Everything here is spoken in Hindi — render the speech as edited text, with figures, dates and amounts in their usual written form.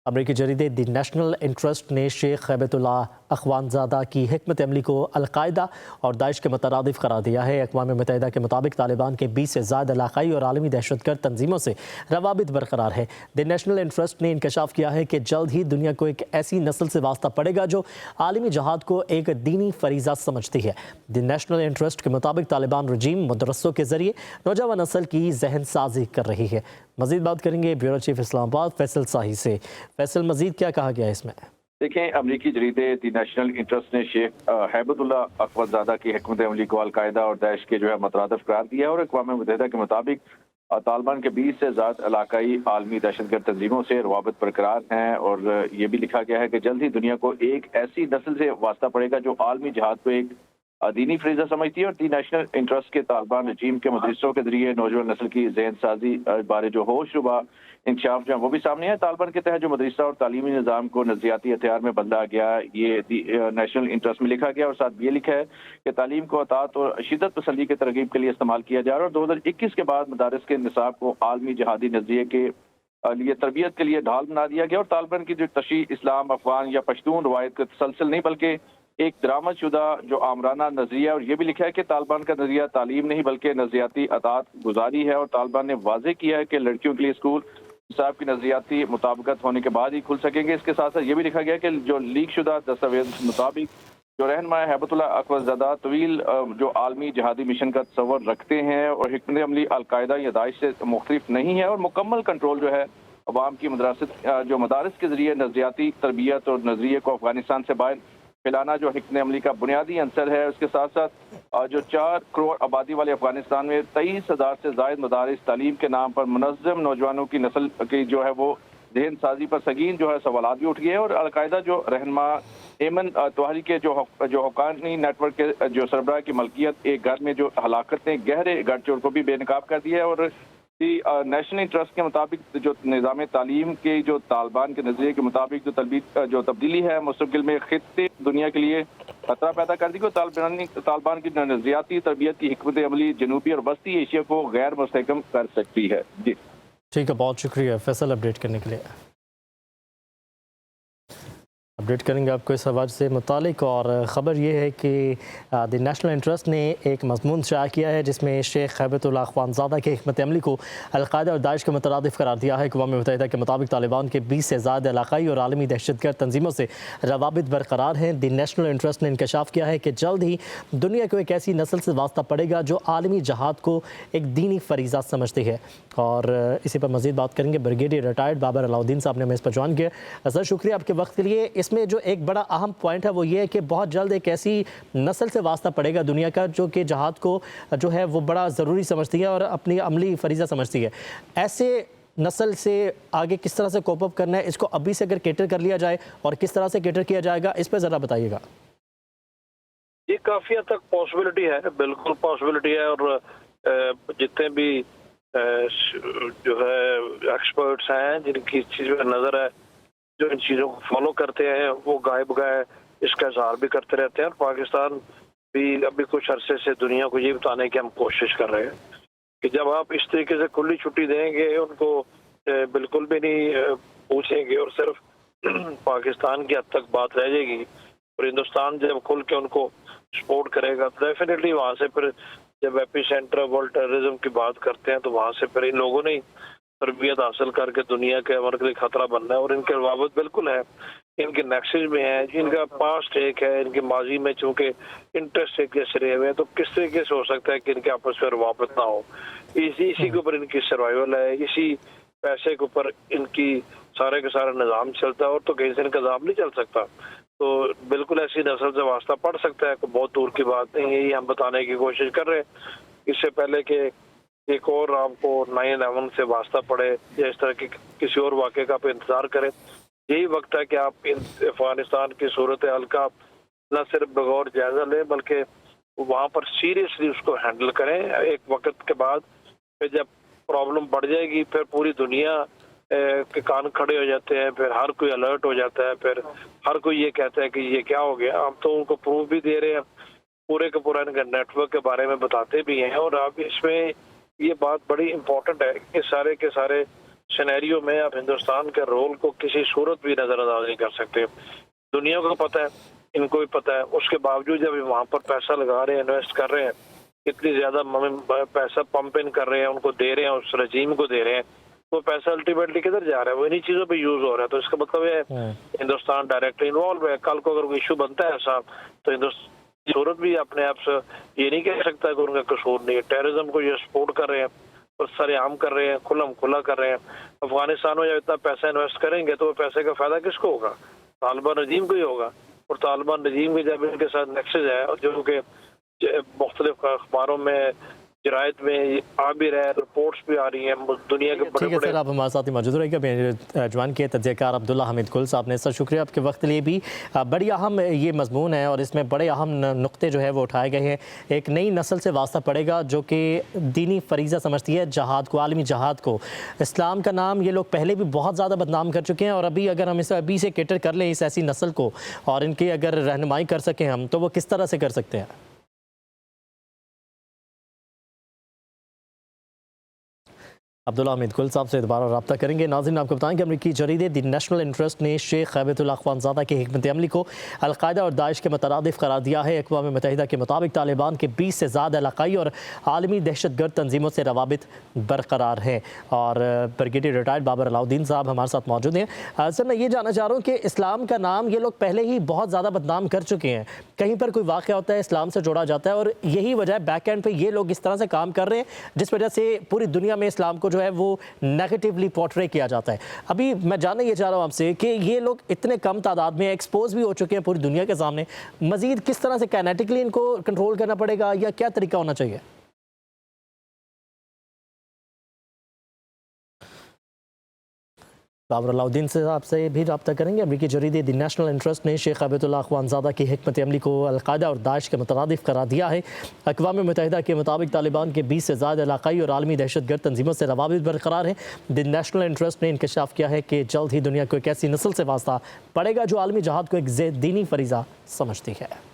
अमरीकी जरीदे द नेशनल इंटरेस्ट ने शेख हैबतुल्लाह अखवानज़ादा की हिकमत अमली को अलकायदा और दाइश के मुतरादिफ करार दिया है। अक़वाम मुत्तहिदा के मुताबिक तालिबान के 20 से ज़्यादा इलाक़ाई और आलमी दहशतगर्द तंजीमों से रवाबित बरकरार है। द नेशनल इंटरेस्ट ने इंकशाफ किया है कि जल्द ही दुनिया को एक ऐसी नस्ल से वास्ता पड़ेगा जो आलमी जहाद को एक दीनी फरीज़ा समझती है। द नेशनल इंटरेस्ट के मुताबिक तालिबान रजीम मदरसों के ज़रिए नौजवान नस्ल की जहन साजी कर रही है। मज़ीद बात करेंगे ब्यूरो चीफ इस्लामाबाद फैसल शाही से। फैसल, मज़ीद क्या कहा गया है इसमें? देखें, अमरीकी जरीदे द नेशनल इंटरेस्ट ने शेख हैबतुल्लाह अखवानज़ादा की हिकमत अमली को अलकायदा और दाइश के मुतरादिफ करार दिया है और अक़वाम मुत्तहिदा के मुताबिक तालिबान के 20 से ज़्यादा इलाकाई आलमी दहशतगर्द तंजीमों से रवाबित बरकरार हैं। और ये भी लिखा गया है कि जल्द ही दुनिया को एक ऐसी नस्ल से वास्ता पड़ेगा जो आलमी जहाद को एक दीनी फरीजा समझती है। और दी नेशनल इंटरेस्ट के तालिबान रजीम के मदरसों के जरिए नौजवान नस्ल की जहन साजी बारे जो होशरुबा इंकशाफ जो है वो भी सामने है। तालिबान के तहत जो मदरसा और तालीमी निज़ाम को नज़रियाती हथियार में बदला गया, ये नेशनल इंटरेस्ट में लिखा गया। और साथ ये लिखा है कि तालीम को अतात और शिदत पसंदी के तरगीब के लिए इस्तेमाल किया जा रहा है। और 2021 के बाद मदारस के निसाब को आलमी जहादी नजरिए के लिए तरबियत के लिए ढाल बना दिया गया। और तालिबान की जो तशी इस्लाम, अफगान या पश्तून रवायत का तसलसल नहीं बल्कि एक दरामद शुदा जो आमराना नजरिया। और ये भी लिखा है कि तालिबान का नजरिया तालीम नहीं बल्कि नजरियाती अतात गुजारी है। और तालिबान ने वाजे किया है कि लड़कियों के लिए स्कूल साहब की नजरियाती मुताबिकत होने के बाद ही खुल सकेंगे। इसके साथ साथ ये भी लिखा गया कि जो लीक शुदा दस्तावेज मुताबिक जो रहनुमा हैबतुल्लाह अखवानज़ादा तवील जो आलमी जहादी मिशन का तस्वर रखते हैं और हिकमत अमली अलकायदा या दाइश से मुख्तलिफ नहीं है। और मुकम्मल कंट्रोल जो है अवाम की मदारस के जरिए नजरियाती तरबियत और नजरिए को अफगानिस्तान से बाहर फैलाना जो हिकमत अमली का बुनियादी अंसर है। उसके साथ साथ जो 4 करोड़ आबादी वाले अफगानिस्तान में 23,000 से ज़ायद मदारिस तालीम के नाम पर मुनज़्ज़म नौजवानों की नस्ल की जो है वो जहन साजी पर सगीन जो है सवालात भी उठ गए हैं। और अलकायदा जो रहनुमा एमन तोहारी के जो हक़ानी नेटवर्क के जो सरबराह की मलकियत एक घर में जो हलाकत ने गहरे गढ़ को भी बेनकाब कर दिया है। और नेशनल इंटरेस्ट के मुताबिक जो निज़ाम तालीम के जो तालिबान के नजरिए के मुताबिक जो तब्दीली है मुस्तक़बिल में खित्ते दुनिया के लिए खतरा पैदा कर दी। तालिबान की नजरियाती तरबियत की हिकमत अमली जनूबी और वस्ती एशिया को गैर मुस्तहकम कर सकती है। जी ठीक है, बहुत शुक्रिया फैसल अपडेट करने के लिए। अपडेट करेंगे आपको इस हवाले से मुतालिक। और ख़बर ये है कि द नेशनल इंटरेस्ट ने एक मज़मून शाया किया है जिसमें शेख हैबतुल्लाह अखवानज़ादा की हिकमत अमली को अलकायदा और दाइश के मुतरादिफ करार दिया है। अक़वाम मुत्तहिदा के मुताबिक तालिबान के 20 से ज़्यादा इलाक़ाई और आलमी दहशतगर्द तंजीमों से रवाबित बरकरार हैं। द नेशनल इंटरेस्ट ने इंकशाफ किया है कि जल्द ही दुनिया को एक ऐसी नस्ल से वास्ता पड़ेगा जो आलमी जहाद को एक दीनी फरीज़ा समझती है। और इसी पर मज़ीद बात करेंगे। ब्रिगेडियर रिटायर्ड बाबर अलाउद्दीन साहब ने हमें इस पर ज्वाइन किया। सर, शुक्रिया आपके वक्त के लिए। इसमें जो एक बड़ा अहम पॉइंट है वो ये है कि बहुत जल्द एक ऐसी नस्ल से वास्ता पड़ेगा दुनिया का जो कि जहाद को जो है वो बड़ा ज़रूरी समझती है और अपनी अमली फरीज़ा समझती है। ऐसे नस्ल से आगे किस तरह से कोप अप करना है, इसको अभी से अगर केटर कर लिया जाए और किस तरह से केटर किया जाएगा, इस पर ज़रा बताइएगा। ये काफ़ी हद तक पॉसिबिलिटी है, बिल्कुल पॉसिबिलिटी है। और जितने भी जो है एक्सपर्ट्स हैं जिनकी इस चीज़ में नज़र है, जो इन चीज़ों को फॉलो करते हैं, वो गाय बगाए इसका इज़हार भी करते रहते हैं। और पाकिस्तान भी अभी कुछ अरसे से दुनिया को ये बताने की हम कोशिश कर रहे हैं कि जब आप इस तरीके से खुली छुट्टी देंगे, उनको बिल्कुल भी नहीं पूछेंगे और सिर्फ पाकिस्तान की हद तक बात रह जाएगी और हिंदुस्तान जब खुल के उनको सपोर्ट करेगा तो डेफिनेटली वहाँ से फिर जब एपी सेंटर वर्ल्ड टेररिज्म की बात करते हैं तो वहाँ से फिर इन लोगों ने तरबियत हासिल करके दुनिया के अमन के लिए खतरा बनना है। और इनके रवाबत बिल्कुल है, इनके नेक्सेस में है, इनका पास्ट एक है, इनके माजी में चूंकि इंटरेस्ट एक जैसे रहे हुए हैं, तो किस तरीके से हो सकता है कि इनके आपस में रवाबत ना हो। इसी के ऊपर इनकी सर्वाइवल है, इसी पैसे के ऊपर इनकी सारे का सारा निज़ाम चलता है और तो कहीं से इनका निज़ाम नहीं चल सकता। तो बिल्कुल ऐसी नस्ल से वास्ता पड़ सकता है, बहुत दूर की बात नहीं है, यही हम बताने की कोशिश कर रहे हैं। इससे पहले कि एक और आपको 9/11 से वास्ता पड़े या इस तरह की किसी और वाक़े का आप इंतज़ार करें, यही वक्त है कि आप अफगानिस्तान की सूरत हाल का न सिर्फ बगौर जायज़ा लें बल्कि वहाँ पर सीरियसली उसको हैंडल करें। एक वक्त के बाद फिर जब प्रॉब्लम बढ़ जाएगी फिर पूरी दुनिया के कान खड़े हो जाते हैं, फिर हर कोई अलर्ट हो जाता है, फिर हर कोई ये कहता है कि ये क्या हो गया। हम तो उनको प्रूफ भी दे रहे हैं, पूरे के पूरा इनका नेटवर्क के बारे में बताते भी हैं। और अब इसमें ये बात बड़ी इम्पोर्टेंट है कि सारे के सारे सिनेरियो में आप हिंदुस्तान के रोल को किसी सूरत भी नज़रअंदाज नहीं कर सकते। दुनिया को पता है, इनको भी पता है, उसके बावजूद जब वहाँ पर पैसा लगा रहे हैं, इन्वेस्ट कर रहे हैं, इतनी ज़्यादा पैसा पंप इन कर रहे हैं, उनको दे रहे हैं, उस रजीम को दे रहे हैं, वो पैसा अल्टीमेटली किधर जा रहा है? वो इन्हीं चीज़ों पे यूज़ हो रहा है। तो इसका मतलब है हिंदुस्तान डायरेक्टली इन्वॉल्व है। कल को अगर कोई इशू बनता है ऐसा, तो हिंदुस्तान सूरत भी अपने आप से ये नहीं कह सकता कि उनका कसूर नहीं है। टेररिज्म को ये सपोर्ट कर रहे हैं और सरेआम कर रहे हैं, खुल्लम खुला कर रहे हैं। अफगानिस्तान में जब इतना पैसा इन्वेस्ट करेंगे तो वो पैसे का फ़ायदा किसको होगा? तालिबान रजीम को ही होगा। और तालिबान रजीम के जब इनके साथ नेक्सेस है, जो कि मुख्तलिफ अखबारों में, जरायद में आ भी रहा है, रिपोर्ट्स भी आ रही हैं दुनिया के बड़े बड़े। सर, आप हमारे साथ ही मौजूद रहेगा। जवान के तजज़ियाकार अब्दुल्ला हमीद कुल साहब ने, सर शुक्रिया आपके वक्त लिए भी। बड़ी अहम ये मजमून है और इसमें बड़े अहम नुक्ते जो है वो उठाए गए हैं। एक नई नस्ल से वास्ता पड़ेगा जो कि दीनी फरीज़ा समझती है जहाद को, आलमी जहाद को। इस्लाम का नाम ये लोग पहले भी बहुत ज़्यादा बदनाम कर चुके हैं और अगर हम इसे अभी से कैटर कर लें इस ऐसी नस्ल को और इनकी अगर रहनुमाई कर सकें हम, तो वो किस तरह से कर सकते हैं? अब्दुल्ला हमीद कुल साहब से दोबारा रब्ता करेंगे। नाज़रीन, आपको बताएं कि अमरीकी जरीदे द नेशनल इंटरेस्ट ने शेख खैबतुल्लाह अख़वानज़ादा की हिकमत अमली को अलकायदा और दाइश के मुतरादिफ करार दिया है। अक़वाम मुत्तहिदा के मुताबिक तालिबान के 20 से ज़्यादा इलाक़ाई और आलमी दहशतगर्द तंजीमों से रवाबित बरकरार हैं। और ब्रिगेडियर रिटायर्ड बाबर अलाउद्दीन साहब हमारे साथ मौजूद हैं। सर, मैं ये जानना चाह रहा हूँ कि इस्लाम का नाम ये लोग पहले ही बहुत ज़्यादा बदनाम कर चुके हैं। कहीं पर कोई वाक़या होता है इस्लाम से जोड़ा जाता है और यही वजह है बैक एंड पर ये लोग इस तरह से काम कर रहे हैं जिस वजह से पूरी दुनिया में इस्लाम को जो है वो नेगेटिवली पोर्ट्रे किया जाता है। अभी मैं जानना ये चाह रहा हूँ आपसे कि ये लोग इतने कम तादाद में एक्सपोज भी हो चुके हैं पूरी दुनिया के सामने, मजीद किस तरह से काइनेटिकली इनको कंट्रोल करना पड़ेगा या क्या तरीका होना चाहिए? बाबर अलाउद्दीन से आपसे भी रब्ता करेंगे। अमरीकी जरीदे द नेशनल इंटरेस्ट ने शेख खैबतुल्लाह अख़वानज़ादा की हिकमत अमली को अलकायदा और दाइश के मुतरादिफ करार दिया है। अक़वाम मुत्तहिदा के मुताबिक तालिबान के 20 से ज़्यादा इलाक़ाई और आलमी दहशतगर्द तंजीमों से रवाबित बरकरार है। द नेशनल इंटरेस्ट ने इंकशाफ किया है कि जल्द ही दुनिया को एक ऐसी नस्ल से वास्ता पड़ेगा जो आलमी जहाद को एक दीनी फरीज़ा समझती है।